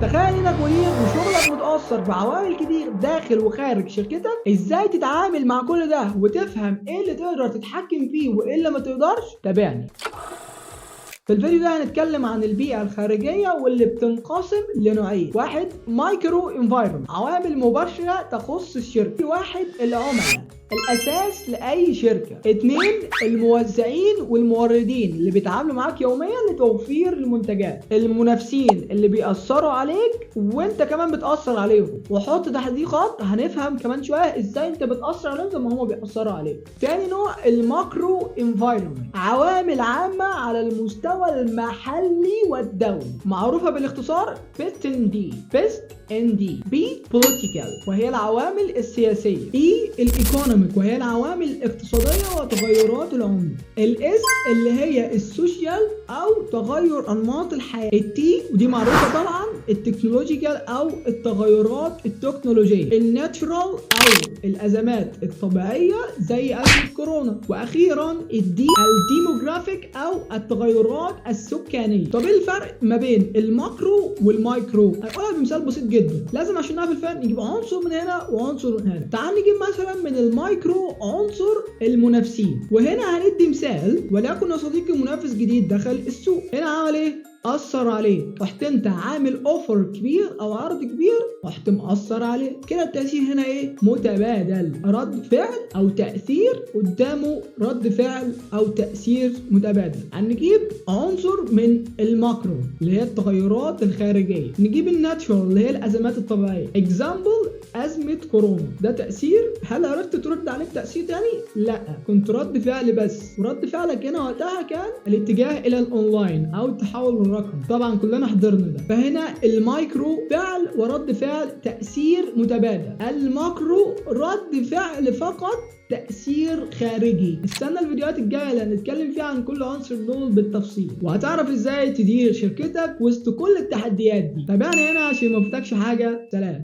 تخيل انك مدير وشغلك متأثر بعوامل كتير داخل وخارج شركتك، ازاي تتعامل مع كل ده وتفهم ايه اللي تقدر تتحكم فيه وايه اللي ما تقدرش؟ تابعني. في الفيديو ده هنتكلم عن البيئة الخارجية واللي بتنقسم لنوعين. واحد، مايكرو انفايرمنت، عوامل مباشرة تخص الشركة. واحد، العملاء، الاساس لاي شركه. اتنين، الموزعين والموردين اللي بيتعاملوا معاك يوميا لتوفير المنتجات. المنافسين اللي بيأثروا عليك وانت كمان بتأثر عليهم، وحط تحت دي خط هنفهم كمان شويه ازاي انت بتأثر عليهم زي ما هم بيأثروا عليك. تاني نوع، الماكرو انفايرمنت، عوامل عامه على المستوى المحلي والدولي، معروفه بالاختصار بيست ان دي. بي بوليتيكال وهي العوامل السياسيه. اي الايكونوميك وهي العوامل الاقتصاديه وتغيرات العمله. الاس اللي هي السوشيال او تغير انماط الحياه. التي ودي معروفه طبعا التكنولوجيكال او التغيرات التكنولوجيه. الناتشورال او الازمات الطبيعيه زي ازمه كورونا. واخيرا الدي الديموغرافيك او التغيرات السكانيه. طب ايه الفرق ما بين الماكرو والمايكرو؟ هقولها بمثال بسيط جدا. لازم عشان نعرف الفرق نجيب عنصر من هنا وعنصر من هنا. تعال نجيب مثلا من المايكرو عنصر المنافسين، وهنا هندي مثال. وليكن يا صديقي منافس جديد دخل السوق، هنا عمل ايه؟ أثر عليه. رحت انت عامل اوفر كبير او عرض كبير، رحت مأثر عليه. كده التأثير هنا ايه؟ متبادل، رد فعل او تأثير قدامه رد فعل او تأثير متبادل. هنجيب عنصر من الماكرو اللي هي التغيرات الخارجية. نجيب الناتشورال اللي هي الازمات الطبيعية. اكزامبل أزمة كورونا، ده تأثير. هل عرفت ترد عليه بتأثير تاني؟ لا، كنت رد فعل بس. ورد فعلك هنا وقتها كان الاتجاه إلى الأونلاين أو التحول للرقم. طبعا كلنا حضرنا ده. فهنا المايكرو فعل ورد فعل تأثير متبادل. الماكرو رد فعل فقط تأثير خارجي. استنى الفيديوهات الجاية اللي هنتكلم فيها عن كل عنصر دول بالتفصيل، وهتعرف ازاي تدير شركتك وسط كل التحديات دي. تابعني هنا عشان ما يفوتكش حاجة. سلام.